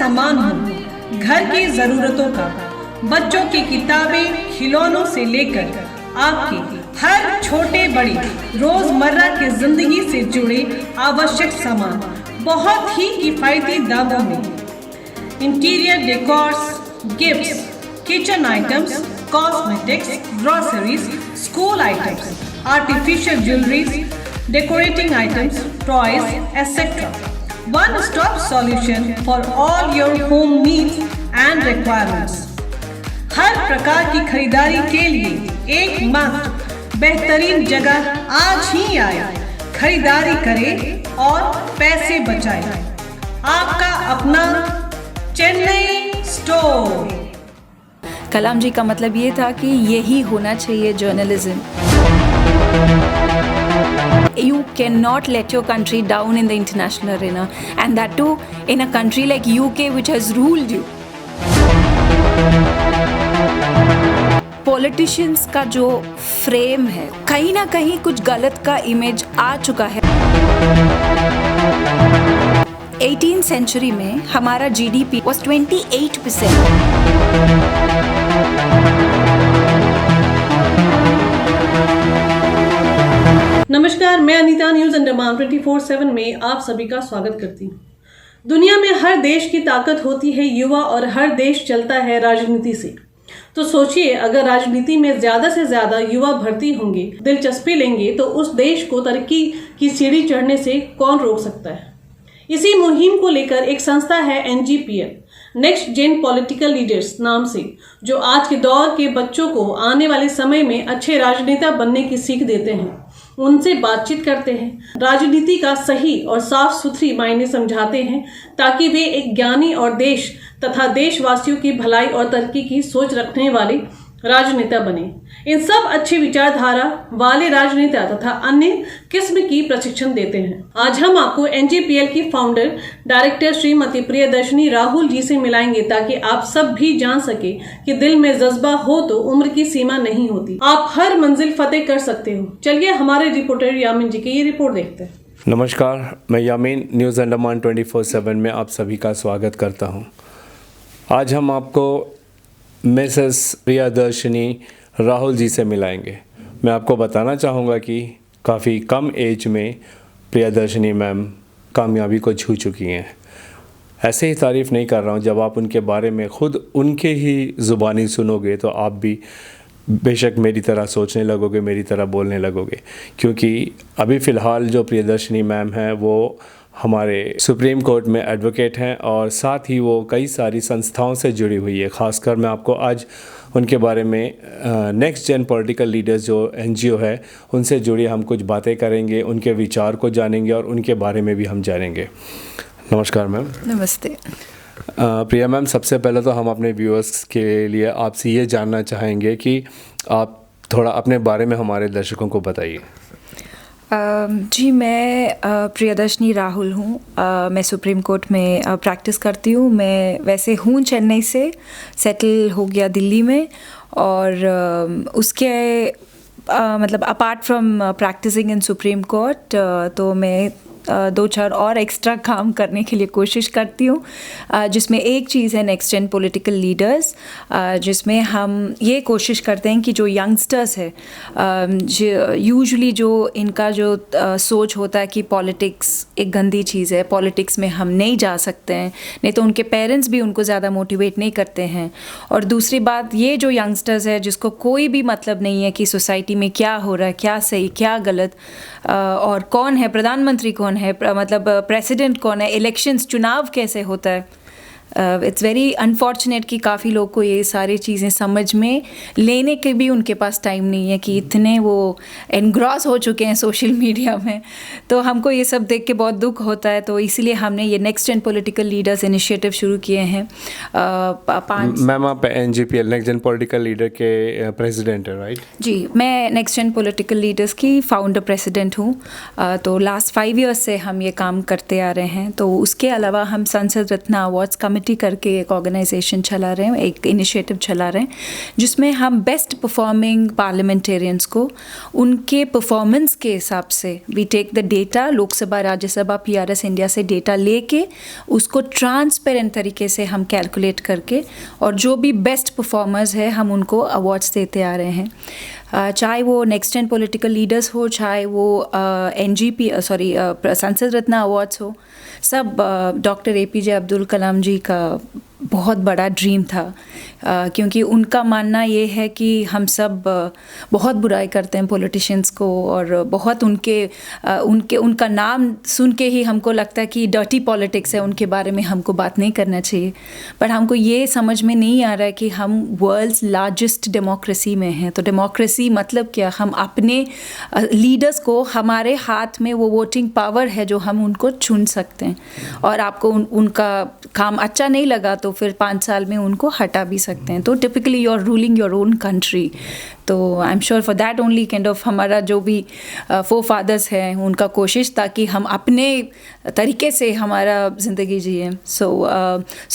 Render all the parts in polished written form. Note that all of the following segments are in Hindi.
सामान हो, घर की जरूरतों का, बच्चों की किताबें, खिलौनों से लेकर आपके हर छोटे बड़े रोजमर्रा की जिंदगी से जुड़े आवश्यक सामान बहुत ही किफायती दामों में। Interior decors, gifts, kitchen items, cosmetics, groceries, school items, artificial jewelleries, decorating items, toys, etc. One-stop solution for all your home needs and requirements. हर प्रकार की खरीदारी के लिए एकमात्र बेहतरीन जगह आज ही आए। खरीदारी करें और पैसे बचाएं। आपका अपना चेन्नई स्टोर। कलाम जी का मतलब ये था कि यही होना चाहिए journalism. You cannot let your country down in the international arena, and that too in a country like UK which has ruled you. Politicians का जो फ्रेम है कहीं ना कहीं कुछ गलत का इमेज आ चुका है। 18th सेंचुरी में हमारा GDP was 28%। नमस्कार, मैं अनीता न्यूज अंडमान 24/7 में आप सभी का स्वागत करती हूँ। दुनिया में हर देश की ताकत होती है युवा और हर देश चलता है राजनीति से। तो सोचिए, अगर राजनीति में ज्यादा से ज्यादा युवा भर्ती होंगे, दिलचस्पी लेंगे, तो उस देश को तरक्की की सीढ़ी चढ़ने से कौन रोक सकता है। इसी मुहिम को लेकर एक संस्था है NGPL, next gen political leaders नाम से, जो आज के दौर के बच्चों को आने वाले समय में अच्छे राजनेता बनने की सीख देते हैं, उनसे बातचीत करते हैं, राजनीति का सही और साफ सुथरी मायने समझाते हैं, ताकि वे एक ज्ञानी और देश तथा देशवासियों की भलाई और तरक्की की सोच रखने वाले राजनेता बने। इन सब अच्छी विचारधारा वाले राजनेता तथा अन्य किस्म की प्रशिक्षण देते हैं। आज हम आपको NGPL की फाउंडर डायरेक्टर श्रीमती प्रियदर्शनी राहुल जी से मिलाएंगे, ताकि आप सब भी जान सके कि दिल में जज्बा हो तो उम्र की सीमा नहीं होती, आप हर मंजिल फतेह कर सकते हो। चलिए हमारे रिपोर्टर यामीन जी की ये रिपोर्ट देखते हैं। नमस्कार, मैं यामीन न्यूज़ अंडमान 24/7 में आप सभी का स्वागत करता हूँ। आज हम आपको मिसेस प्रियदर्शनी राहुल जी से मिलाएंगे। मैं आपको बताना चाहूँगा कि काफ़ी कम एज में प्रियदर्शनी मैम कामयाबी को छू चुकी हैं। ऐसे ही तारीफ़ नहीं कर रहा हूँ, जब आप उनके बारे में ख़ुद उनके ही ज़ुबानी सुनोगे तो आप भी बेशक मेरी तरह सोचने लगोगे, मेरी तरह बोलने लगोगे। क्योंकि अभी फ़िलहाल जो प्रियदर्शनी मैम हैं वो हमारे सुप्रीम कोर्ट में एडवोकेट हैं और साथ ही वो कई सारी संस्थाओं से जुड़ी हुई है। ख़ासकर मैं आपको आज उनके बारे में नेक्स्ट जेन पॉलिटिकल लीडर्स जो NGO है उनसे जुड़ी हम कुछ बातें करेंगे, उनके विचार को जानेंगे और उनके बारे में भी हम जानेंगे। नमस्कार मैम। नमस्ते। प्रिया मैम, सबसे पहले तो हम अपने व्यूअर्स के लिए आपसे ये जानना चाहेंगे कि आप थोड़ा अपने बारे में हमारे दर्शकों को बताइए। जी, मैं प्रियदर्शनी राहुल हूँ। मैं सुप्रीम कोर्ट में प्रैक्टिस करती हूँ। मैं वैसे हूँ चेन्नई से, सेटल हो गया दिल्ली में, और उसके मतलब apart from practising in Supreme Court, तो मैं 2-4 और एक्स्ट्रा काम करने के लिए कोशिश करती हूँ, जिसमें एक चीज़ है नेक्स्ट जेन पॉलिटिकल लीडर्स, जिसमें हम ये कोशिश करते हैं कि जो यंगस्टर्स है, यूजुअली जो इनका जो सोच होता है कि पॉलिटिक्स एक गंदी चीज़ है, पॉलिटिक्स में हम नहीं जा सकते हैं, नहीं तो उनके पेरेंट्स भी उनको ज़्यादा मोटिवेट नहीं करते हैं। और दूसरी बात, ये जो यंगस्टर्स है जिसको कोई भी मतलब नहीं है कि सोसाइटी में क्या हो रहा है, क्या सही क्या गलत, और कौन है प्रधानमंत्री, कौन है मतलब प्रेसिडेंट, कौन है, इलेक्शंस चुनाव कैसे होता है। इट्स वेरी अनफॉर्चुनेट कि काफ़ी लोग को ये सारी चीज़ें समझ में लेने के भी उनके पास टाइम नहीं है, कि इतने वो एनग्रॉस हो चुके हैं सोशल मीडिया में। तो हमको ये सब देख के बहुत दुख होता है। तो इसलिए हमने ये next gen political leaders initiative शुरू किए हैं। 5 मैम, आप NGPL next gen political leader के प्रेसिडेंट है, राइट? जी, मैं नेक्स्ट जेन पॉलिटिकल लीडर्स की फाउंडर प्रेसिडेंट हूँ। तो लास्ट 5 ईयर्स से हम ये काम करते आ रहे हैं। तो उसके अलावा हम संसद रत्न अवार्ड्स कमिटी कमेटी करके एक ऑर्गेनाइजेशन चला रहे हैं, एक इनिशिएटिव चला रहे हैं, जिसमें हम बेस्ट परफॉर्मिंग पार्लियामेंटेरियंस को उनके परफॉर्मेंस के हिसाब से we take the data, Lok Sabha Rajya Sabha PRS India से डेटा लेके उसको ट्रांसपेरेंट तरीके से हम कैलकुलेट करके और जो भी बेस्ट परफॉर्मर्स है हम उनको अवार्ड्स देते आ रहे हैं। चाहे वो नेक्स्ट जेन पॉलिटिकल लीडर्स हो, चाहे वो संसद रत्न अवार्ड्स हो, सब डॉक्टर APJ अब्दुल कलाम जी का बहुत बड़ा ड्रीम था, क्योंकि उनका मानना ये है कि हम सब बहुत बुराई करते हैं पॉलिटिशियंस को और बहुत उनका नाम सुन के ही हमको लगता है कि डर्टी पॉलिटिक्स है, उनके बारे में हमको बात नहीं करना चाहिए। पर हमको ये समझ में नहीं आ रहा है कि हम वर्ल्ड्स लार्जेस्ट डेमोक्रेसी में हैं। तो डेमोक्रेसी मतलब क्या? हम अपने लीडर्स को, हमारे हाथ में वो वोटिंग पावर है जो हम उनको चुन सकते हैं, और आपको उनका काम अच्छा नहीं लगा तो फिर 5 साल में उनको हटा भी सकते हैं। तो typically you are ruling your own country. तो I am sure for that only kind of हमारा जो भी फोरफादर्स हैं उनका कोशिश था कि हम अपने तरीके से हमारा ज़िंदगी जिए। So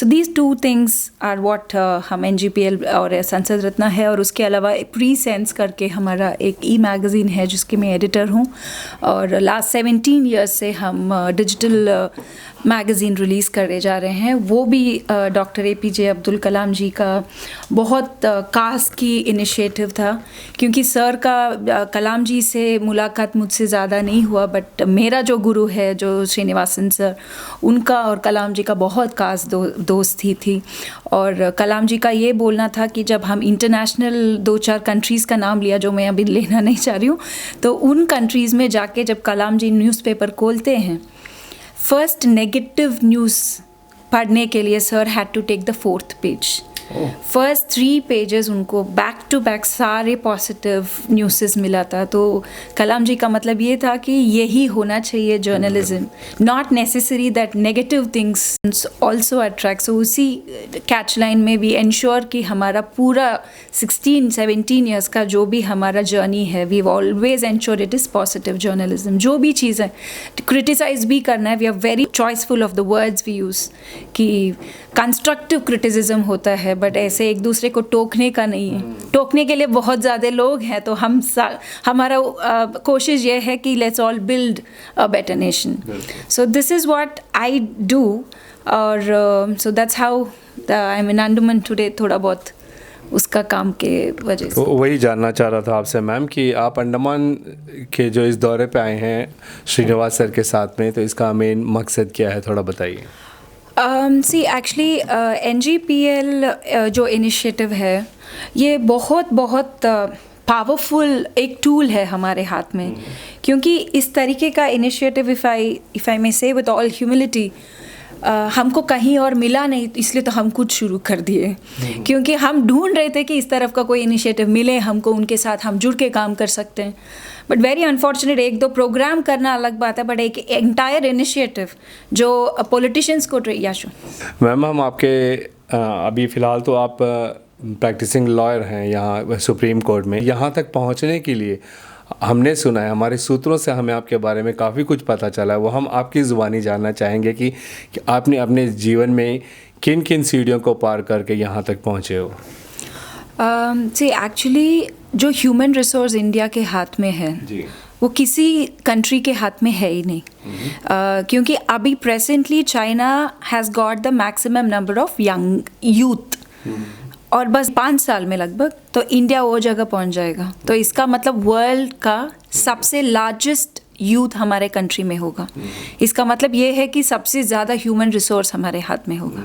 these 2 things are what हम NGPL और संसद रत्न है, और उसके अलावा प्री सेंस करके हमारा एक मैगज़ीन है जिसके मैं एडिटर हूँ, और लास्ट 17 ईयर्स से हम डिजिटल मैगज़ीन रिलीज़ करे जा रहे हैं। वो भी डॉक्टर APJ अब्दुल कलाम जी का बहुत कास की इनिशिएटिव था, क्योंकि सर का कलाम जी से मुलाकात मुझसे ज़्यादा नहीं हुआ, बट मेरा जो गुरु है जो श्रीनिवासन सर, उनका और कलाम जी का बहुत खास दोस्ती थी। और कलाम जी का ये बोलना था कि जब हम इंटरनेशनल 2-4 कंट्रीज़ का नाम लिया जो मैं अभी लेना नहीं चाह रही हूँ, तो उन कंट्रीज़ में जाके जब कलाम जी न्यूज़पेपर खोलते हैं, फर्स्ट नेगेटिव न्यूज़ पढ़ने के लिए sir had to take the 4th page. First 3 pages उनको बैक टू बैक सारे पॉजिटिव न्यूज़ मिला था। तो कलाम जी का मतलब ये था कि यही होना चाहिए journalism, not necessary that negative things also attract. So उसी कैच लाइन में वी इंश्योर कि हमारा पूरा 16-17 ईयर्स का जो भी हमारा जर्नी है, we always ensure it is positive journalism. जो भी चीज़ है क्रिटिसाइज भी करना है, we are very choiceful of the words we use, कि कंस्ट्रक्टिव क्रिटिसिज्म होता है बट ऐसे एक दूसरे को टोकने का नहीं है। टोकने के लिए बहुत ज़्यादा लोग हैं, तो हमारा कोशिश ये है कि let's all build a better nation. So this is what I do, और so that's how I am in Andaman today. थोड़ा बहुत उसका काम के वजह से वही जानना चाह रहा था आपसे मैम कि आप अंडमान के जो इस दौरे पे आए हैं श्रीनिवास सर के साथ में, तो इसका मेन मकसद क्या है, थोड़ा बताइए। सी एक्चुअली NGPL जो इनिशिएटिव है ये बहुत पावरफुल एक टूल है हमारे हाथ में, क्योंकि इस तरीके का इनिशिएटिव इफ़ आई मे से विद ऑल ह्यूमिलिटी हमको कहीं और मिला नहीं, इसलिए तो हम कुछ शुरू कर दिए, क्योंकि हम ढूंढ रहे थे कि इस तरफ का कोई इनिशिएटिव मिले हमको, उनके साथ हम जुड़ के काम कर सकते हैं। बट वेरी अनफॉर्चुनेट, 1-2 प्रोग्राम करना अलग बात है, बट एक एंटायर इनिशिएटिव जो पॉलिटिशियंस को याशु मैम, हम आपके अभी फ़िलहाल तो आप प्रैक्टिसिंग लॉयर हैं यहाँ सुप्रीम कोर्ट में। यहाँ तक पहुँचने के लिए हमने सुना है, हमारे सूत्रों से हमें आपके बारे में काफ़ी कुछ पता चला है, वो हम आपकी ज़ुबानी जानना चाहेंगे कि आपने अपने जीवन में किन किन सीढ़ियों को पार करके यहाँ तक पहुँचे हो। सी एक्चुअली जो ह्यूमन रिसोर्स इंडिया के हाथ में है जी, वो किसी कंट्री के हाथ में है ही नहीं, क्योंकि अभी presently China has got the maximum number of young youth, और बस 5 साल में लगभग तो इंडिया वो जगह पहुंच जाएगा। तो इसका मतलब वर्ल्ड का सबसे लार्जेस्ट यूथ हमारे कंट्री में होगा। इसका मतलब ये है कि सबसे ज़्यादा ह्यूमन रिसोर्स हमारे हाथ में होगा।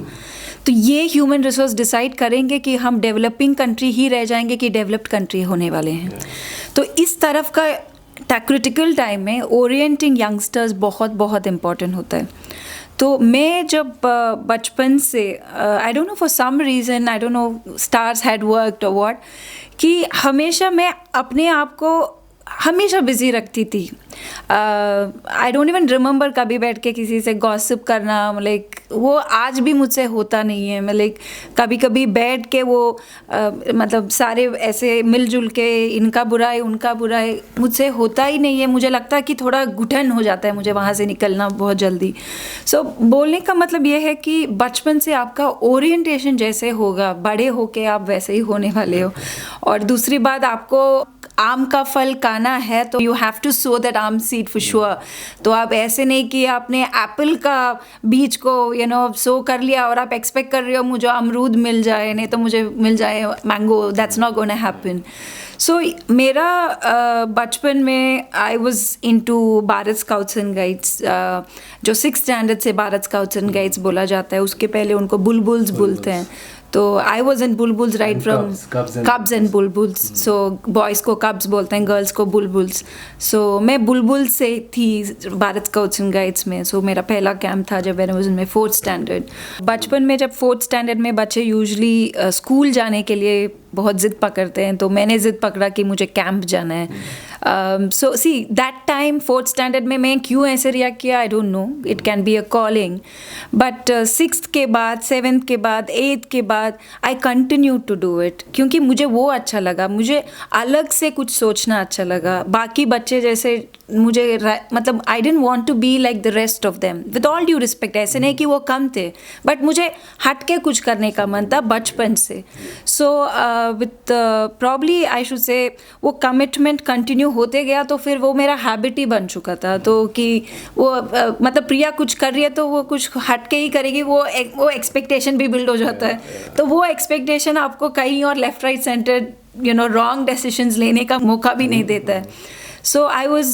तो ये ह्यूमन रिसोर्स डिसाइड करेंगे कि हम डेवलपिंग कंट्री ही रह जाएंगे कि डेवलप्ड कंट्री होने वाले हैं। तो इस तरफ का क्रिटिकल टाइम में ओरिएंटिंग यंगस्टर्स बहुत इम्पॉर्टेंट होता है। तो मैं जब बचपन से I don't know for some reason, I don't know stars had worked और व्हाट, कि हमेशा मैं अपने आप को हमेशा बिज़ी रखती थी। आई डोंट इवन रिमेंबर कभी बैठ के किसी से गॉसिप करना, लाइक वो आज भी मुझसे होता नहीं है। मैं लाइक कभी कभी बैठ के वो मतलब सारे ऐसे मिलजुल के इनका बुरा है उनका बुरा है, मुझसे होता ही नहीं है। मुझे लगता है कि थोड़ा घुटन हो जाता है मुझे वहाँ से निकलना बहुत जल्दी। सो बोलने का मतलब ये है कि बचपन से आपका ओरिएंटेशन जैसे होगा, बड़े होके आप वैसे ही होने वाले हो। और दूसरी बात, आपको आम का फल खाना है तो you have to sow that आम सीड फॉर श्योर। तो आप ऐसे नहीं कि आपने एप्पल का बीज को सो कर लिया और आप एक्सपेक्ट कर रहे हो मुझे अमरूद मिल जाए, नहीं तो मुझे मिल जाए mango. That's not gonna happen. So मेरा बचपन में I was into Bharat scouts and guides, जो 6th स्टैंडर्ड से भारत स्काउट्स एंड गाइड्स बोला जाता है, उसके पहले उनको बुलबुल्स बोलते हैं। तो I was in bulbuls right from cubs and bulbuls. So boys को कब्स बोलते हैं, गर्ल्स को बुलबुल्स। सो मैं बुलबुल से थी भारत स्काउट्स एंड गाइड्स में। सो मेरा पहला कैंप था जब मैं वाज इन 4th स्टैंडर्ड। बचपन में जब 4th स्टैंडर्ड में बच्चे यूजली स्कूल जाने के लिए बहुत ज़िद पकड़ते हैं, तो मैंने ज़िद पकड़ा कि मुझे कैंप जाना है। So see that time 4th standard में मैं क्यों ऐसे रिएक्ट किया, I don't know, it can be a calling. But 6th के बाद, 7th के बाद, 8th के बाद I continue to do it, क्योंकि मुझे वो अच्छा लगा, मुझे अलग से कुछ सोचना अच्छा लगा। बाकी बच्चे जैसे मुझे मतलब I didn't want to be like the rest of them, with all due respect. ऐसे नहीं कि वो कम थे, बट मुझे हट के कुछ करने का मन था बचपन से। So with probably I should say वो कमिटमेंट कंटिन्यू होते गया, तो फिर वो मेरा हैबिट ही बन चुका था। तो कि वो मतलब प्रिया कुछ कर रही है तो वो कुछ हट के ही करेगी, वो एक्सपेक्टेशन भी बिल्ड हो जाता है। तो वो एक्सपेक्टेशन आपको कहीं और left right centre wrong decisions लेने का मौका भी नहीं देता है। So I was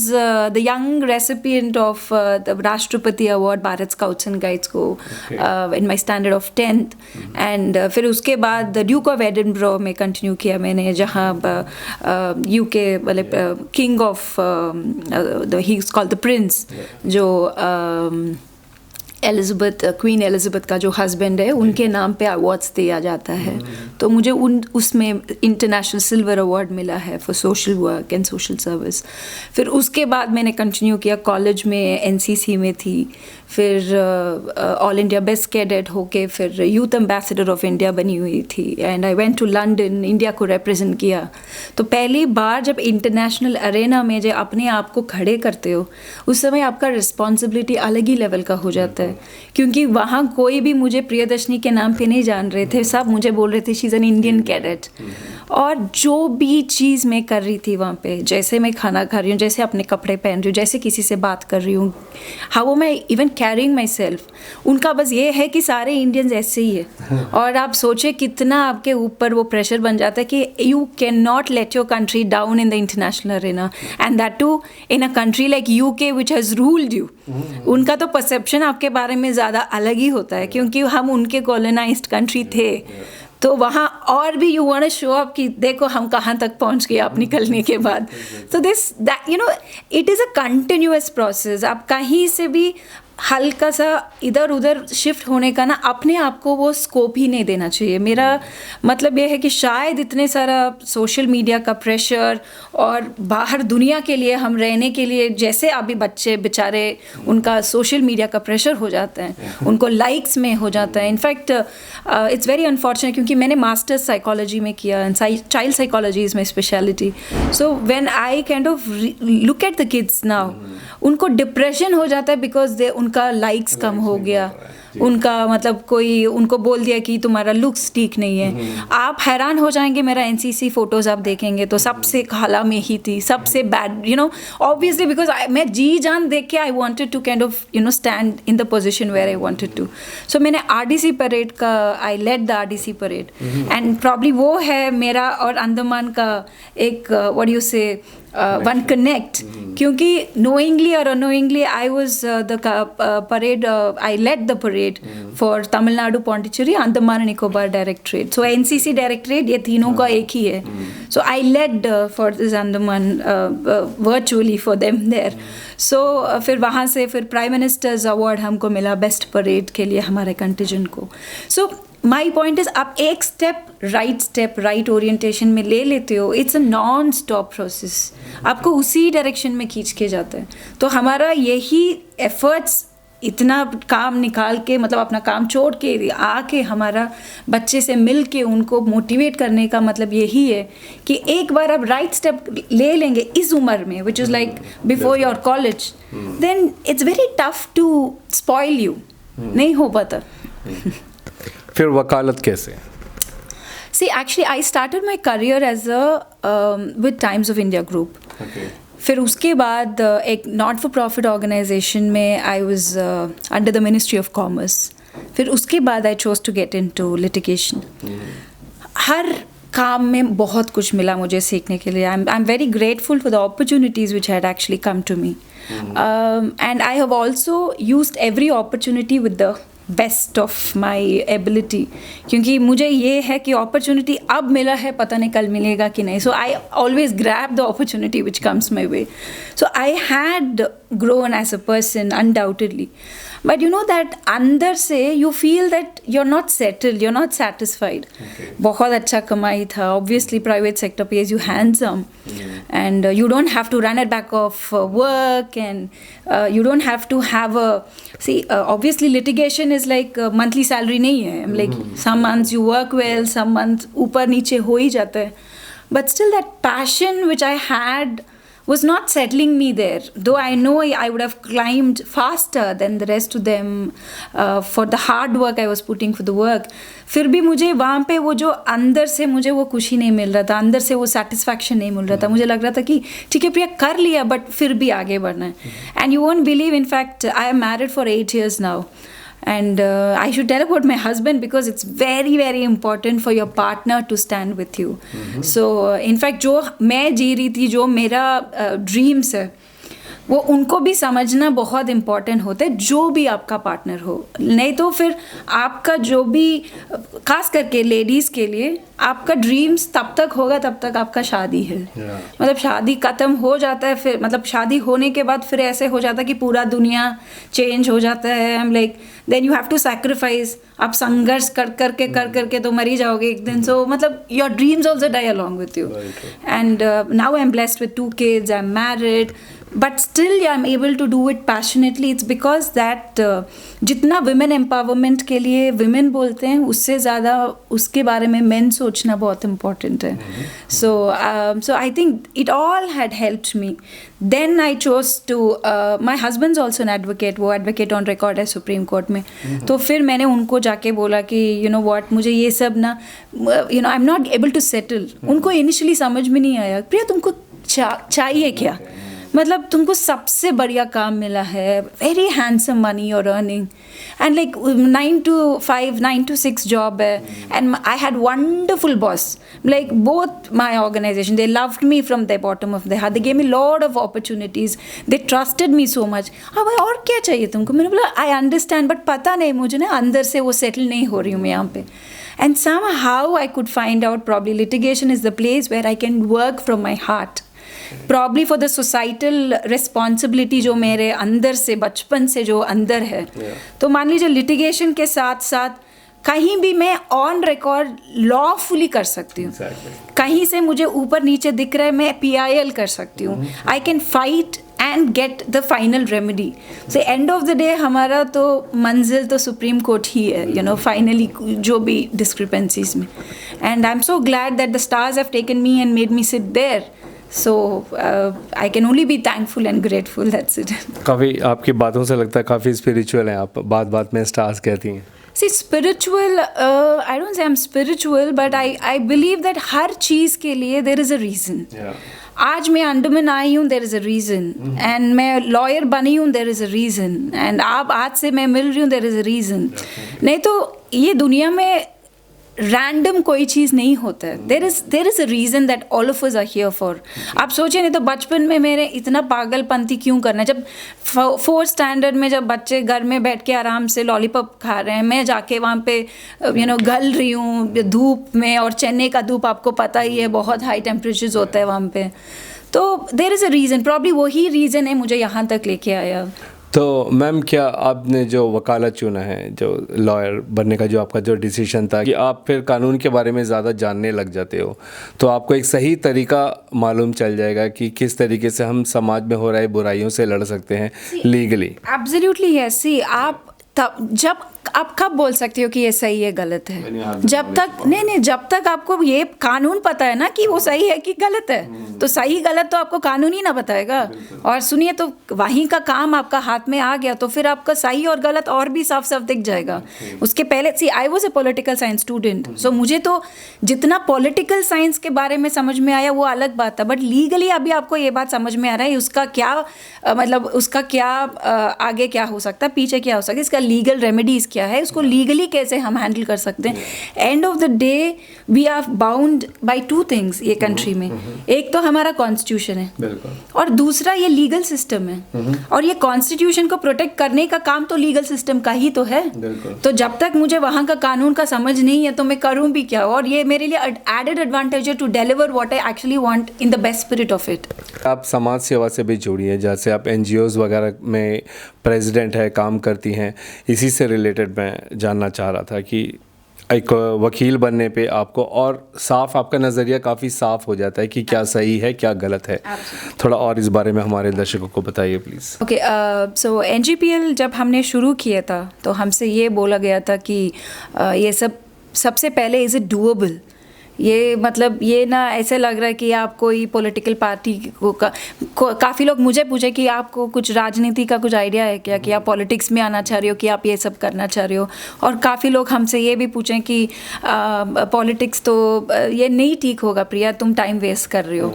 the young recipient of the Rashtrapati Award Bharat Scouts and Guides को in my standard of 10th, and फिर उसके बाद the Duke of Edinburgh में कंटिन्यू किया मैंने, जहाँ UK मतलब king of he is called the prince, जो क्वीन एलिज़ाबेथ का जो हस्बैंड है उनके नाम पे अवार्ड्स दिया जाता है। तो मुझे उसमें इंटरनेशनल सिल्वर अवार्ड मिला है for social work and social service. फिर उसके बाद मैंने कंटिन्यू किया, कॉलेज में NCC में थी, फिर ऑल इंडिया बेस्ट कैडेट होके फिर यूथ एम्बेसडर ऑफ इंडिया बनी हुई थी, and I went to London, India को रिप्रेजेंट किया। तो पहली बार जब इंटरनेशनल अरेना में जब अपने आप को खड़े करते हो, उस समय आपका रिस्पॉन्सिबिलिटी अलग ही लेवल का हो जाता है। क्योंकि वहाँ कोई भी मुझे प्रियदर्शनी के नाम पे नहीं जान रहे थे, सब मुझे बोल रहे थे she is an Indian cadet. और जो भी चीज़ मैं कर रही थी वहाँ पे, जैसे मैं खाना खा रही हूँ, जैसे अपने कपड़े पहन रही हूँ, जैसे किसी से बात कर रही हूँ, हाउ मैं इवन कैरिंग माई सेल्फ, उनका बस ये है कि सारे इंडियंस ऐसे ही है। और आप सोचे कितना आपके ऊपर वो प्रेशर बन जाता है कि you can not let your country down in the international arena, and that too in a country like UK which has ruled you. उनका तो परसेप्शन आपके बारे में ज़्यादा अलग ही होता है, क्योंकि हम उनके कॉलोनाइज्ड कंट्री थे। तो वहाँ और भी you want to show up कि देखो हम कहाँ तक पहुँच गए आप निकलने के बाद। तो this that it is a continuous process. आप कहीं से भी हल्का सा इधर उधर शिफ्ट होने का ना, अपने आप को वो स्कोप ही नहीं देना चाहिए। मेरा मतलब ये है कि शायद इतने सारा सोशल मीडिया का प्रेशर और बाहर दुनिया के लिए हम रहने के लिए, जैसे अभी बच्चे बेचारे उनका सोशल मीडिया का प्रेशर हो जाता है, उनको लाइक्स में हो जाता है। इनफैक्ट इट्स वेरी अनफॉर्चुनेट, क्योंकि मैंने मास्टर्स साइकोलॉजी में किया, child psychology is my speciality. So when I kind of look at the kids now, उनको डिप्रेशन हो जाता है बिकॉज उनका लाइक्स कम हो गया, उनका मतलब कोई उनको बोल दिया कि तुम्हारा लुक्स ठीक नहीं है। आप हैरान हो जाएंगे, मेरा NCC फोटोज़ आप देखेंगे तो सबसे खाला में ही थी, सबसे बैड ऑब्वियसली, बिकॉज मैं जी जान देख के I wanted to kind of stand in the position where I wanted to. So मैंने RDC परेड का, I led the RDC parade, and probably वो है मेरा और अंडमान का एक what you say one connect, क्योंकि knowingly or unknowingly I was the parade, I led the parade for Tamil Nadu, Pondicherry, Andaman and Nicobar Directorate. So NCC Directorate ये तीनों का एक ही है. So I led for this Andaman virtually for them there. So फिर वहाँ से फिर Prime Minister's Award हमको मिला बेस्ट परेड के लिए हमारे कंटिजेंट को. So माई पॉइंट इज, आप एक स्टेप राइट ओरिएंटेशन में ले लेते हो, it's a non stop process, आपको उसी डायरेक्शन में खींच के जाता है. तो हमारा यही एफर्ट्स इतना काम निकाल के मतलब अपना काम छोड़ के आके हमारा बच्चे से मिल के उनको मोटिवेट करने का मतलब यही है कि एक बार आप राइट स्टेप ले लेंगे इस उम्र में, which is like before your college, then it's very tough to spoil you, नहीं हो पाता। फिर वकालत कैसे? See, actually, I started my career as with Times of India group. Okay. फिर उसके बाद एक नॉट फॉर प्रॉफिट ऑर्गेनाइजेशन में I was under the ministry of commerce. फिर उसके बाद I chose to get into litigation. हर काम में बहुत कुछ मिला मुझे सीखने के लिए। I am very grateful for the opportunities which had actually come to me, and I have also used every opportunity with the best of my ability, क्योंकि मुझे ये है कि अपॉर्चुनिटी अब मिला है, पता नहीं कल मिलेगा कि नहीं। So I always grab the opportunity which comes my way. So I had grown as a person undoubtedly, but you know that अंदर से you feel that you are not settled, you are not satisfied. बहुत अच्छा कमाई था, obviously private sector pays you handsome, and you don't have to run it back of work, and you don't have to have a obviously litigation is like monthly salary नहीं है, like some months you work well, some months ऊपर नीचे हो ही जाता है, but still that passion which I had was not settling me there, though I know I would have climbed faster than the rest of them for the hard work I was putting for the work. फिर भी मुझे वहाँ पे वो जो अंदर से मुझे वो खुशी नहीं मिल रहा था, अंदर से वो सेटिस्फैक्शन नहीं मिल रहा था। मुझे लग रहा था कि ठीक है प्रिया कर लिया, बट फिर भी आगे बढ़ना है। And you won't believe, in fact I am married for 8 years now. And I should tell about my husband because it's very, very important for your partner to stand with you. So, in fact, जो मैं जी रही थी, जो मेरा ड्रीम्स है, वो उनको भी समझना बहुत इम्पॉर्टेंट होता है, जो भी आपका पार्टनर हो। नहीं तो फिर आपका जो भी, खास करके लेडीज़ के लिए, आपका ड्रीम्स तब तक होगा तब तक आपका शादी है। मतलब शादी ख़त्म हो जाता है, फिर मतलब शादी होने के बाद फिर ऐसे हो जाता है कि पूरा दुनिया चेंज हो जाता है। I am like then you have to sacrifice, आप संघर्ष कर करके तो मर ही जाओगे एक दिन। सो मतलब your dreams also die along with you. And now I am blessed with 2 kids, I am married, but still yeah, I'm able to do it passionately. It's because that जितना women empowerment के लिए women बोलते हैं, उससे ज़्यादा उसके बारे में men सोचना बहुत important है। So I think it all had helped me. Then I chose to my husband's also an advocate, वो advocate on record है Supreme Court में। तो फिर मैंने उनको जाके बोला कि you know what, मुझे ये सब ना you know I'm not able to settle। उनको initially समझ में नहीं आया, प्रिया तुमको चाहिए क्या, मतलब तुमको सबसे बढ़िया काम मिला है, very handsome money your earning, and like 9 to 5, 9 to 6 job है, and I had wonderful boss, like both my organisation, they loved me from the bottom of the heart, they gave me lot of opportunities, they trusted me so much. हाँ भाई और क्या चाहिए तुमको? मैंने बोला आई अंडरस्टैंड, बट पता नहीं मुझे ना अंदर से वो सेटल नहीं हो रही हूँ मैं यहाँ पे। And somehow I could find out probably litigation is the place where I can work from my heart. Probably for the societal responsibility जो मेरे अंदर से बचपन से जो अंदर है, तो मान लीजिए लिटिगेशन के साथ साथ कहीं भी मैं ऑन रिकॉर्ड लॉफुली कर सकती हूँ। कहीं से मुझे ऊपर नीचे दिख रहा है, मैं PIL कर सकती हूँ। I can fight and get the final remedy. So and of the day हमारा तो मंजिल तो सुप्रीम कोर्ट ही है, यू नो, फाइनली जो भी डिस्क्रिपेंसीज में। And I am so glad that the stars have taken me and made me sit there. So I can only be thankful and grateful. That's it. काफ़ी आपकी बातों से लगता है काफ़ी स्पिरिचुअल हैं आप, बात बात में स्टार्स कहती हैं। See, spiritual, I don't say I'm spiritual, but I believe that हर चीज़ के लिए there is a reason. आज मैं अंडमान आई हूँ, there is a reason. And मैं लॉयर बनी हूँ, there is a reason. And आप आज से मैं मिल रही हूँ, there is a reason. नहीं तो ये दुनिया में रैंडम कोई चीज़ नहीं होता है। There is a reason that all of us are here for. आप सोचिए, नहीं तो बचपन में मेरे इतना पागलपंती क्यों करना है? जब 4th स्टैंडर्ड में जब बच्चे घर में बैठ के आराम से लॉलीपॉप खा रहे हैं, मैं जाके वहाँ पे यू नो गल रही हूँ धूप में, और चेन्नई का धूप आपको पता ही है, बहुत हाई टेम्परेचर्स होता है वहाँ पे। तो देर इज़ अ रीज़न, प्रॉब्ली वही रीज़न है मुझे यहाँ तक लेके आया। तो मैम, क्या आपने जो वकालत चुना है, जो लॉयर बनने का जो आपका जो डिसीजन था, कि आप फिर कानून के बारे में ज़्यादा जानने लग जाते हो, तो आपको एक सही तरीका मालूम चल जाएगा कि किस तरीके से हम समाज में हो रहे बुराइयों से लड़ सकते हैं लीगली। Absolutely yes. सी आप जब आप कब बोल सकते हो कि ये सही है गलत है? जब तक नहीं, जब तक आपको ये कानून पता है ना कि वो सही है कि गलत है, तो सही गलत तो आपको कानून ही ना बताएगा। और सुनिए, तो वहीं का काम आपका हाथ में आ गया तो फिर आपका सही और गलत और भी साफ साफ दिख जाएगा। उसके पहले see I was a political science student, so मुझे तो जितना पॉलिटिकल साइंस के बारे में समझ में आया वो अलग बात था, बट लीगली अभी आपको ये बात समझ में आ रहा है उसका क्या मतलब उसका क्या आगे क्या हो सकता है, पीछे क्या हो सकता है, इसका लीगल रेमेडीज क्या है, उसको लीगली कैसे हम हैंडल कर सकते हैं। End of the day we are bound by two things ये कंट्री में। एक तो हमारा कॉन्स्टिट्यूशन है और दूसरा ये लीगल सिस्टम है, और ये कॉन्स्टिट्यूशन को प्रोटेक्ट करने का काम तो लीगल सिस्टम का ही तो है। तो जब तक मुझे वहाँ का कानून का समझ नहीं है तो मैं करूँ भी क्या, और ये मेरे लिए एडेड एडवांटेज है to deliver what I actually want in the best spirit of it. आप समाज सेवा से भी जुड़ी हैं, जैसे आप NGOs वगैरह में प्रेसिडेंट है, काम करती हैं। इसी से रिलेटेड मैं जानना चाह रहा था कि एक वकील बनने पे आपको और साफ, आपका नज़रिया काफ़ी साफ हो जाता है कि क्या सही है क्या गलत है। थोड़ा और इस बारे में हमारे दर्शकों को बताइए प्लीज़। ओके, सो NGPL जब हमने शुरू किया था तो हमसे ये बोला गया था कि ये सबसे पहले इज़ इट डूएबल। ये मतलब ये ना ऐसे लग रहा है कि आप कोई पॉलिटिकल पार्टी को काफ़ी लोग मुझे पूछे कि आपको कुछ राजनीति का कुछ आइडिया है क्या, कि आप पॉलिटिक्स में आना चाह रहे हो, कि आप ये सब करना चाह रहे हो। और काफ़ी लोग हमसे ये भी पूछें कि पॉलिटिक्स तो ये नहीं ठीक होगा प्रिया, तुम टाइम वेस्ट कर रहे हो।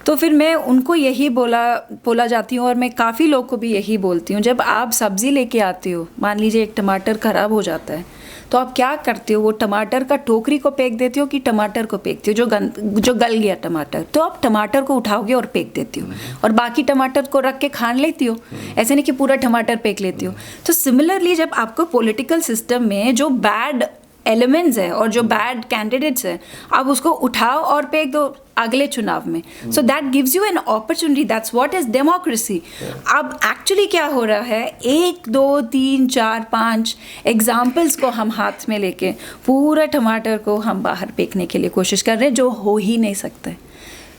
तो फिर मैं उनको यही बोला जाती हूँ, और मैं काफ़ी लोग को भी यही बोलती हूँ, जब आप सब्ज़ी लेके आते हो, मान लीजिए एक टमाटर ख़राब हो जाता है, तो आप क्या करते हो, वो टमाटर का टोकरी को फेंक देते हो कि टमाटर को फेंकते हो जो गल गया टमाटर? तो आप टमाटर को उठाओगे और फेंक देती हो, और बाकी टमाटर को रख के खान लेती हो। ऐसे नहीं कि पूरा टमाटर फेंक लेती हो। तो सिमिलरली जब आपको पॉलिटिकल सिस्टम में जो बैड एलिमेंट्स है और जो बैड कैंडिडेट्स है, आप उसको उठाओ और फेंक दो अगले चुनाव में। So that gives you an opportunity, that's what is democracy. अब एक्चुअली क्या हो रहा है, 1 2 3 4 5 एग्जाम्पल्स को हम हाथ में लेके पूरा टमाटर को हम बाहर फेंकने के लिए कोशिश कर रहे हैं, जो हो ही नहीं सकते,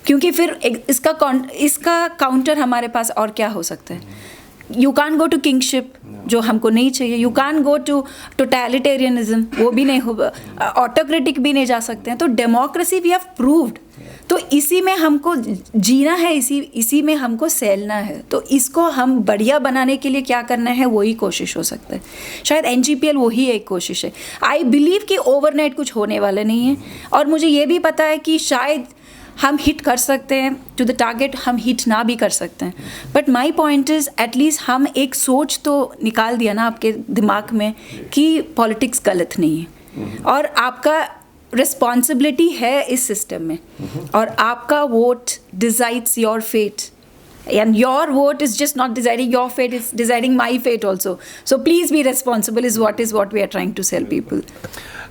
क्योंकि फिर इसका काउंटर हमारे पास और क्या हो सकता है। You can go to kingship, जो हमको नहीं चाहिए। You can go to totalitarianism, वो भी नहीं हो, ऑटोक्रेटिक भी नहीं जा सकते हैं। तो डेमोक्रेसी वी हैव प्रूव्ड, तो इसी में हमको जीना है, इसी में हमको सैलना है। तो इसको हम बढ़िया बनाने के लिए क्या करना है, वही कोशिश हो सकता है। शायद NGPL वही एक कोशिश है। आई बिलीव कि ओवरनाइट कुछ होने वाला नहीं है, और मुझे ये भी पता है कि शायद हम हिट कर सकते हैं टू द टारगेट, हम हिट ना भी कर सकते हैं। But my point is at least हम एक सोच तो निकाल दिया ना आपके दिमाग में कि पॉलिटिक्स गलत नहीं है, और आपका रिस्पॉन्सिबिलिटी है इस सिस्टम में, और आपका vote decides your fate, and your vote is just not deciding your fate, it's deciding my fate also. So please be responsible is what we are trying to tell people.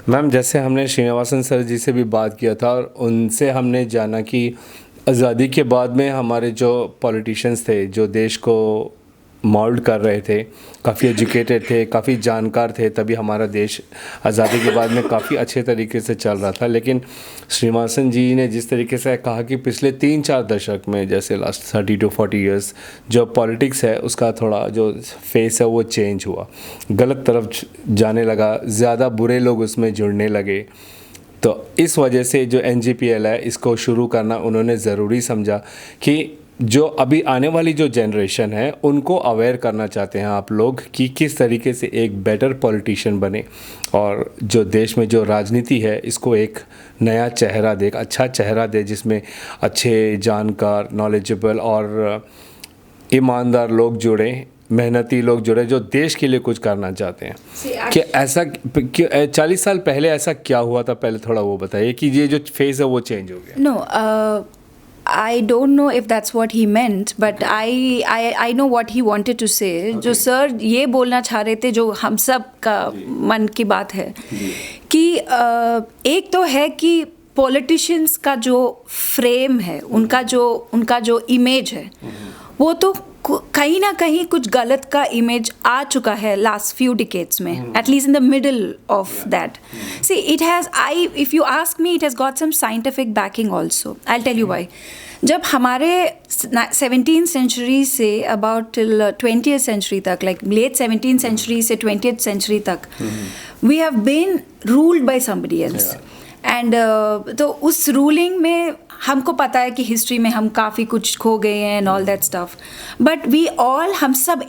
Ma'am, जैसे हमने श्रीनिवासन सर जी से भी बात किया था, और उनसे हमने जाना कि आज़ादी के बाद में हमारे जो पॉलिटिशियंस थे, जो देश को मोल्ड कर रहे थे, काफ़ी एजुकेटेड थे, काफ़ी जानकार थे, तभी हमारा देश आज़ादी के बाद में काफ़ी अच्छे तरीके से चल रहा था। लेकिन श्रीनिवासन जी ने जिस तरीके से कहा कि पिछले 3-4 दशक में, जैसे लास्ट 30 to 40 ईयर्स, जो पॉलिटिक्स है उसका थोड़ा जो फेस है वो चेंज हुआ, गलत तरफ जाने लगा, ज़्यादा बुरे लोग उसमें जुड़ने लगे। तो इस वजह से जो NGPL है, इसको शुरू करना उन्होंने ज़रूरी समझा कि जो अभी आने वाली जो जनरेशन है उनको अवेयर करना चाहते हैं आप लोग कि किस तरीके से एक बेटर पॉलिटिशियन बने, और जो देश में जो राजनीति है इसको एक नया चेहरा दे, एक अच्छा चेहरा दे, जिसमें अच्छे जानकार, नॉलेजेबल और ईमानदार लोग जुड़े, मेहनती लोग जुड़े, जो देश के लिए कुछ करना चाहते हैं। कि ऐसा 40 साल पहले ऐसा क्या हुआ था, पहले थोड़ा वो बताइए कि ये जो फेज़ है वो चेंज हो गया। No, I don't know if that's what he meant, but I know what he wanted to say. Okay. जो सर ये बोलना चाह रहे थे, जो हम सब का मन की बात है, कि एक तो है कि पॉलिटिशियंस का जो फ्रेम है, उनका जो इमेज है, वो तो कहीं ना कहीं कुछ गलत का इमेज आ चुका है लास्ट फ्यू डिकेड्स में, at least in the middle of that. See it has, if you ask me, it has got some scientific backing also. I tell you why. जब हमारे 17th सेंचुरी से अबाउट टिल 20th सेंचुरी तक, लाइक लेट 17th सेंचुरी से 20th सेंचुरी तक, we have been ruled by somebody else. And तो उस रूलिंग में हमको पता है कि हिस्ट्री में हम काफ़ी कुछ खो गए हैं and all that stuff, but we all, हम सब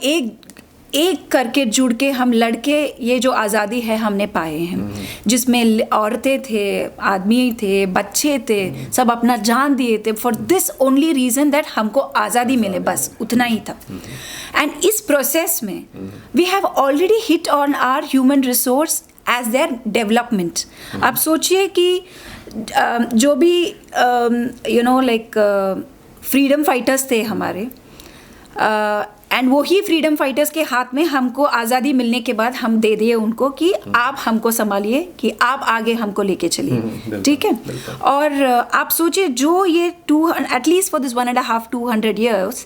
एक करके जुड़ के हम लड़के ये जो आज़ादी है हमने पाए हैं, जिसमें औरतें थे, आदमी थे, बच्चे थे, सब अपना जान दिए थे for this only reason that हमको आज़ादी मिले, बस उतना ही था. एंड इस प्रोसेस में we have already hit on our human resource as their development. आप सोचिए कि जो भी you know like freedom fighters थे हमारे, एंड वही फ्रीडम फाइटर्स के हाथ में हमको आज़ादी मिलने के बाद हम दे दिए उनको कि आप हमको संभालिए, कि आप आगे हमको लेके चलिए. ठीक है. और आप सोचिए जो ये at least for this 1.5-200 years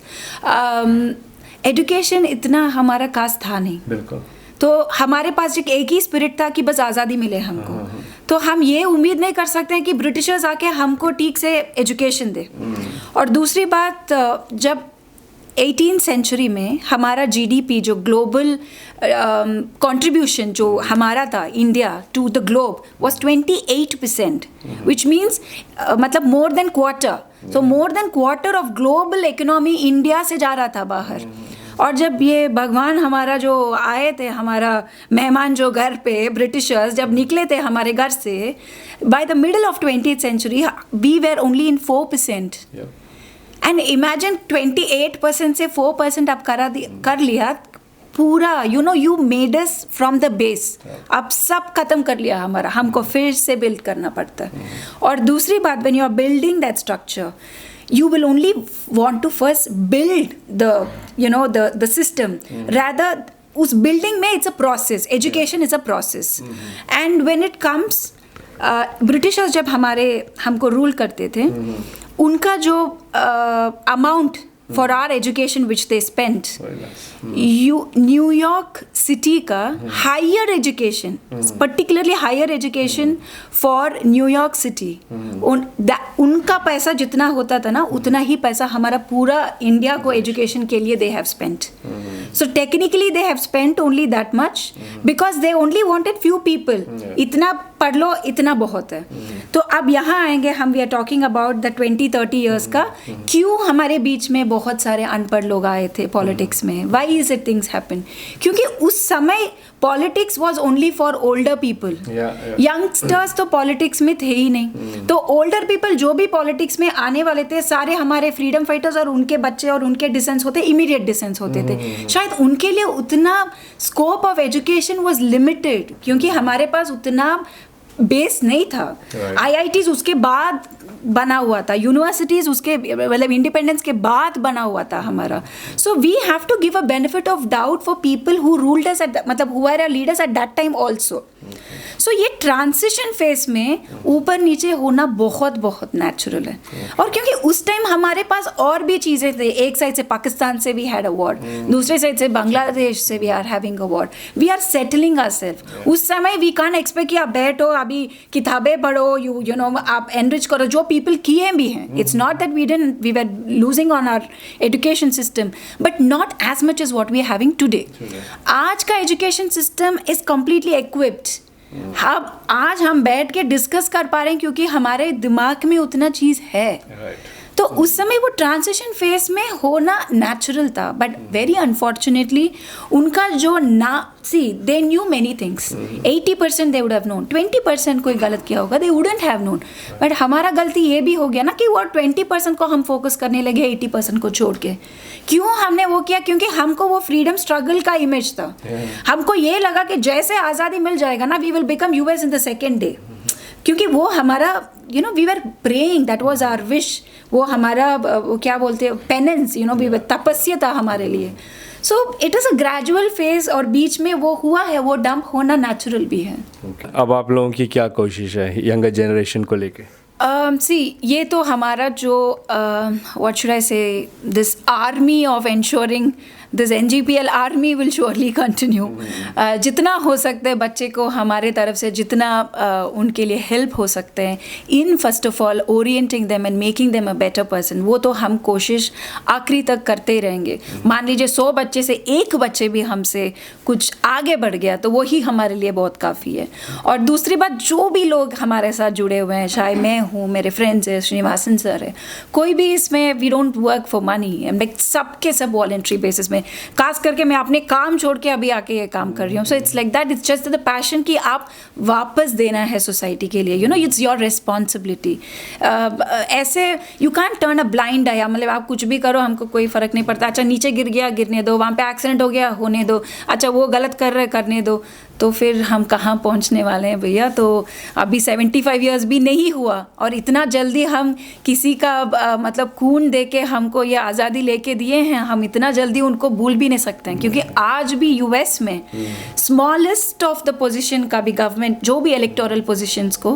education इतना हमारा कास्ट था नहीं. बिल्कुल. तो हमारे पास एक ही स्पिरिट था कि बस आज़ादी मिले हमको. तो हम ये उम्मीद नहीं कर सकते हैं कि ब्रिटिशर्स आके हमको ठीक से एजुकेशन दे. और दूसरी बात, जब 18th सेंचुरी में हमारा जीडीपी जो ग्लोबल कंट्रीब्यूशन जो हमारा था, India to the globe, was 28%, which means मतलब more than quarter. So more than quarter of global economy India से जा रहा था बाहर. और जब ये भगवान हमारा जो आए थे, हमारा मेहमान जो घर पे, ब्रिटिशर्स जब निकले थे हमारे घर से, by the middle of 20th century we were only in 4%. And imagine 28% से 4% आप कर लिया पूरा. You know, you made us from the base. अब सब खत्म कर लिया हमारा, हमको फिर से बिल्ड करना पड़ता है. और दूसरी बात, when you are building that structure, you will only want to first build the system. Rather, us building mein it's a process. Education is a process. And when it comes, Britishers जब हमको रूल करते थे, उनका जो amount for our education which they spent, New York city का higher education, particularly higher education for New York city, उनका पैसा जितना होता था ना, उतना ही पैसा हमारा पूरा इंडिया को एजुकेशन के लिए they have spent. So technically they have spent only that much because they only wanted few people. इतना पढ़ लो, इतना बहुत है. तो अब यहाँ आएंगे हम, we are talking about the 20-30 years का, क्यों हमारे बीच में बहुत सारे अनपढ़ लोग आए थे पॉलिटिक्स में. Why is it things happen? क्योंकि उस समय politics was only for older people. Youngsters तो पॉलिटिक्स में थे ही नहीं. तो ओल्डर पीपल जो भी पॉलिटिक्स में आने वाले थे, सारे हमारे फ्रीडम फाइटर्स और उनके बच्चे और उनके डिसेंस होते, इमीडिएट डिसेंस होते थे. शायद उनके लिए उतना scope of education was limited, क्योंकि हमारे पास उतना बेस नहीं था. IITs उसके बाद बना हुआ था, यूनिवर्सिटीज उसके मतलब इंडिपेंडेंस के बाद बना हुआ था हमारा. So we have to give a benefit of doubt for people who ruled us at, मतलब who are leaders at that time also. So ये ट्रांसिशन फेज में ऊपर नीचे होना बहुत बहुत नेचुरल है. और क्योंकि उस टाइम हमारे पास और भी चीज़ें थे, एक साइड से पाकिस्तान से वी हैड अ वॉर, दूसरे साइड से बांग्लादेश से we are having a war, we are settling ourselves. उस समय वी कांट एक्सपेक्ट कि आप बैठो अभी किताबें पढ़ो, यू नो आप एनरिच करो, जो पीपल किए भी हैं. It's not that we were losing on our education system, but not as much as what we are having today. आज का education system is completely equipped. अब आज हम बैठ के डिस्कस कर पा रहे हैं क्योंकि हमारे दिमाग में उतना चीज़ है. तो उस समय वो ट्रांजिशन फेज में होना नेचुरल था. बट वेरी अनफॉर्चुनेटली उनका जो they knew many things. 80% they would have known. 20% कोई गलत किया होगा, they wouldn't have known. But हमारा गलती ये भी हो गया ना कि वो 20% को हम फोकस करने लगे 80% को छोड़ के. क्यों हमने वो किया? क्योंकि हमको वो फ्रीडम स्ट्रगल का इमेज था. हमको ये लगा कि जैसे आज़ादी मिल जाएगा ना, we will become US in the second day. क्योंकि वो हमारा we were praying, that was our wish. वो हमारा वो क्या बोलते हैं, पेनेंस, वी वर, तपस्या था हमारे लिए. So it is a gradual phase और बीच में वो हुआ है, वो डंप होना नेचुरल भी है. अब आप लोगों की क्या कोशिश है यंगर जनरेशन को लेके? ये तो हमारा जो व्हाट शुड आई से, this army of ensuring this NGPL army will surely continue. जितना हो सकता है बच्चे को हमारे तरफ से जितना उनके लिए हेल्प हो सकते हैं in first of all orienting them and making them a better person, वो तो हम कोशिश आखिरी तक करते ही रहेंगे। मान लीजिए 100 बच्चे से एक बच्चे भी हमसे कुछ आगे बढ़ गया तो वही हमारे लिए बहुत काफ़ी है। और दूसरी बात, जो भी लोग हमारे साथ जुड़े हुए हैं, चाहे मैं हूँ, मेरे फ्रेंड्स हैं, श्रीनिवासन सर है, कोई भी इसमें we don't work for money, like सबके सब वॉलंटरी बेसिस में, खास करके मैं अपने काम छोड़ के अभी आके ये काम कर रही हूँ। So it's like that, it's just the passion कि आप वापस देना है सोसाइटी के लिए, you know, it's your responsibility. ऐसे you can turn a blind eye, मतलब आप कुछ भी करो हमको कोई फ़र्क नहीं पड़ता, अच्छा नीचे गिर गया गिरने दो, वहाँ पे एक्सीडेंट हो गया होने दो, अच्छा वो गलत कर रहे करने दो, तो फिर हम कहाँ पहुँचने वाले हैं भैया। तो अभी 75 ईयर्स भी नहीं हुआ और इतना जल्दी हम किसी का मतलब खून दे के हमको ये आज़ादी लेके दिए हैं, हम इतना जल्दी उनको भूल भी नहीं सकते हैं। क्योंकि आज भी US में स्मॉलेस्ट ऑफ द पोजीशन का भी गवर्नमेंट, जो भी इलेक्टोरल पोजीशंस को,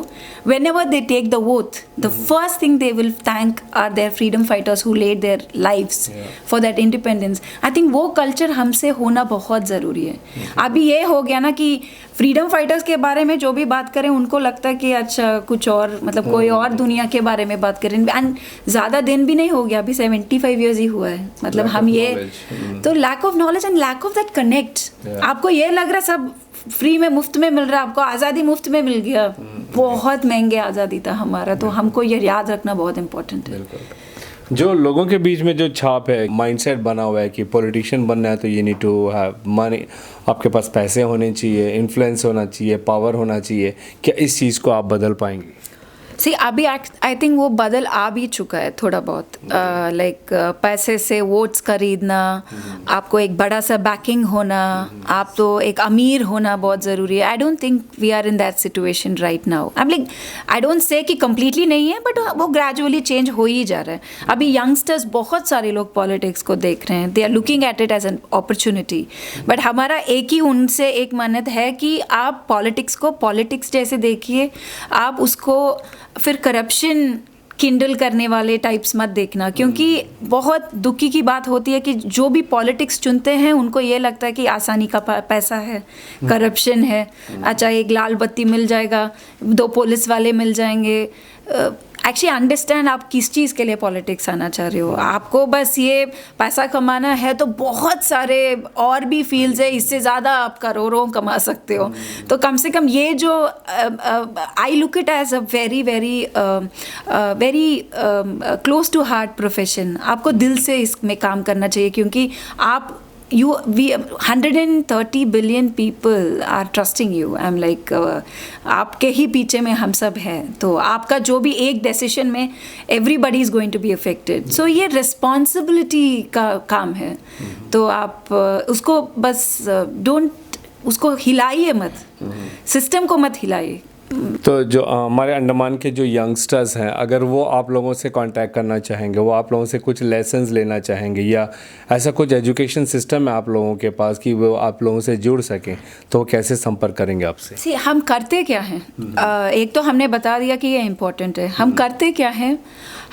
whenever they take the vote, the first thing they will thank are their freedom fighters who laid their lives for that independence. I think वो कल्चर हमसे होना बहुत ज़रूरी है। अभी ये हो गया ना कि फ्रीडम फाइटर्स के बारे में जो भी बात करें उनको लगता है कि अच्छा कुछ और, मतलब कोई और दुनिया के बारे में बात करें। एंड ज़्यादा दिन भी नहीं हो गया, अभी 75 ईयर्स ही हुआ है, मतलब हम ये तो lack of knowledge and lack of that connect. आपको ये लग रहा है सब फ्री में मुफ्त में मिल रहा है, आपको आज़ादी मुफ्त में मिल गया, बहुत महंगे आज़ादी था हमारा। तो हमको ये याद रखना बहुत इम्पोर्टेंट है। जो लोगों के बीच में जो छाप है, माइंडसेट बना हुआ है कि पॉलिटिशियन बनना है तो you need to have money, आपके पास पैसे होने चाहिए, इन्फ्लुएंस होना चाहिए, पावर होना चाहिए, क्या इस चीज़ को आप बदल पाएंगे? अभी आई थिंक वो बदल आ भी चुका है थोड़ा बहुत। लाइक पैसे से वोट्स खरीदना, आपको एक बड़ा सा बैकिंग होना, आप तो एक अमीर होना बहुत ज़रूरी है। I don't think we are in that situation right now. I don't say कि कम्प्लीटली नहीं है, बट वो ग्रेजुअली चेंज हो ही जा रहा है। अभी यंगस्टर्स बहुत सारे लोग पॉलिटिक्स को देख रहे हैं, they are looking at it as an opportunity. But हमारा एक ही उनसे एक मान्यता है कि आप पॉलिटिक्स को पॉलिटिक्स जैसे देखिए, आप उसको फिर करप्शन किंडल करने वाले टाइप्स मत देखना। क्योंकि बहुत दुखी की बात होती है कि जो भी पॉलिटिक्स चुनते हैं उनको ये लगता है कि आसानी का पैसा है, करप्शन है, अच्छा एक लाल बत्ती मिल जाएगा, 2 पुलिस वाले मिल जाएंगे। एक्चुअली अंडरस्टैंड आप किस चीज़ के लिए पॉलिटिक्स आना चाह रहे हो। आपको बस ये पैसा कमाना है तो बहुत सारे और भी फील्ड्स है, इससे ज़्यादा आप करोड़ों कमा सकते हो। तो कम से कम ये जो I look it as a very very very close to heart profession. आपको दिल से इसमें काम करना चाहिए, क्योंकि आप we 130 billion people are trusting you. I'm like आपके ही पीछे में हम सब हैं, तो आपका जो भी एक डिसीजन में everybody is going to be affected. So ये responsibility का काम है। तो आप उसको बस उसको हिलाइए मत, सिस्टम को मत हिलाइए। तो जो हमारे अंडमान के जो यंगस्टर्स हैं, अगर वो आप लोगों से कांटेक्ट करना चाहेंगे, वो आप लोगों से कुछ लेसन्स लेना चाहेंगे, या ऐसा कुछ एजुकेशन सिस्टम है आप लोगों के पास कि वो आप लोगों से जुड़ सकें, तो वो कैसे संपर्क करेंगे आपसे? हम करते क्या हैं, एक तो हमने बता दिया कि ये इम्पोर्टेंट है। हम करते क्या हैं,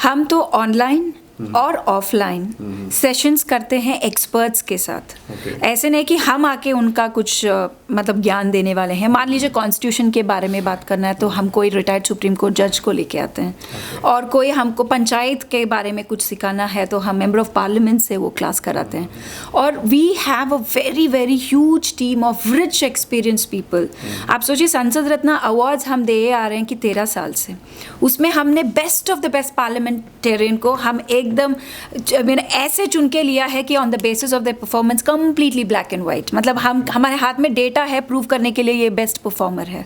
हम तो ऑनलाइन और ऑफलाइन सेशंस करते हैं एक्सपर्ट्स के साथ। ऐसे नहीं कि हम आके उनका कुछ मतलब ज्ञान देने वाले हैं। मान लीजिए कॉन्स्टिट्यूशन के बारे में बात करना है तो हम कोई रिटायर्ड सुप्रीम कोर्ट जज को लेके आते हैं, और कोई हमको पंचायत के बारे में कुछ सिखाना है तो हम मेंबर ऑफ पार्लियामेंट से वो क्लास कराते हैं। और we have a very very huge team of rich experience people. आप सोचिए, संसद रत्न अवार्ड्स हम दे आ रहे हैं कि 13 साल से, उसमें हमने best of the best parliamentarian को हम एकदम ऐसे चुन के लिया है कि on the basis of the performance completely black and white. मतलब हमारे हाथ में डेटा है प्रूव करने के लिए ये बेस्ट परफॉर्मर है,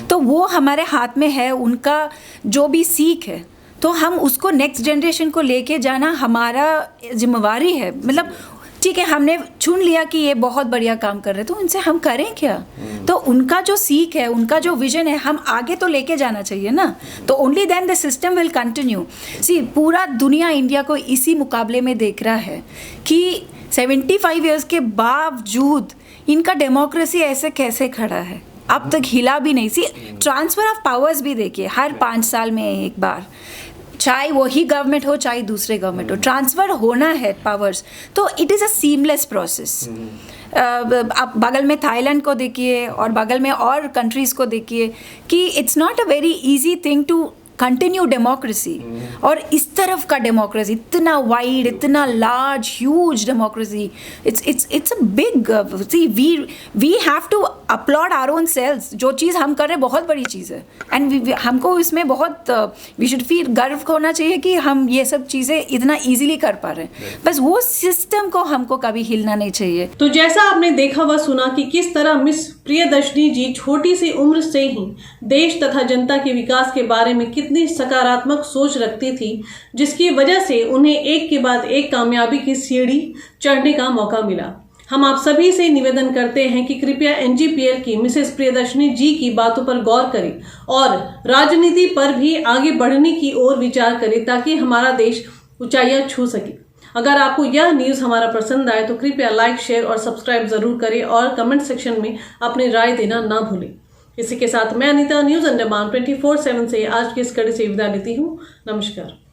तो वो हमारे हाथ में है। उनका जो भी सीख है तो हम उसको नेक्स्ट जनरेशन को लेके जाना हमारा जिम्मेवारी है। मतलब ठीक है, हमने चुन लिया कि ये बहुत बढ़िया काम कर रहे हैं, तो उनसे हम करें क्या? तो उनका जो सीख है, उनका जो विजन है, हम आगे तो लेके जाना चाहिए ना। तो only then the system will continue. See, पूरा दुनिया इंडिया को इसी मुकाबले में देख रहा है कि 75 ईयर्स के बावजूद इनका डेमोक्रेसी ऐसे कैसे खड़ा है। अब तक हिला भी नहीं। सी ट्रांसफ़र ऑफ पावर्स भी देखिए, हर 5 साल में एक बार, चाहे वही गवर्नमेंट हो चाहे दूसरे गवर्नमेंट हो, ट्रांसफ़र होना है पावर्स, तो it is a seamless process. आप बगल में थाईलैंड को देखिए और बगल में और कंट्रीज़ को देखिए कि it's not a very easy thing to continue democracy. और इस तरफ का डेमोक्रेसी इतना वाइड, इतना large, huge democracy, it's a big, see we have to uphold our own cells. जो चीज़ हम कर रहे हैं बहुत बड़ी चीज़ है, एंड हमको इसमें बहुत वी शुड फील गर्व होना चाहिए कि हम ये सब चीज़ें इतना ईजिली कर पा रहे हैं। बस वो सिस्टम को हमको कभी हिलना नहीं चाहिए। तो जैसा आपने देखा व सुना कि किस तरह मिस प्रियदर्शनी जी छोटी सी उम्र से ही देश तथा जनता के विकास के बारे में कितनी सकारात्मक सोच रखती थी, जिसकी वजह से उन्हें एक के बाद एक कामयाबी की सीढ़ी चढ़ने का मौका मिला। हम आप सभी से निवेदन करते हैं कि कृपया एनजीपीएल की मिसेस प्रियदर्शनी जी की बातों पर गौर करें और राजनीति पर भी आगे बढ़ने की ओर विचार करें, ताकि हमारा देश ऊंचाइयां छू सके। अगर आपको यह न्यूज़ हमारा पसंद आए तो कृपया लाइक, शेयर और सब्सक्राइब जरूर करें और कमेंट सेक्शन में अपनी राय देना ना भूलें। इसी के साथ मैं अनीता न्यूज़ अंडमान 24/7 से आज की इस कड़ी से विदा लेती हूँ। नमस्कार।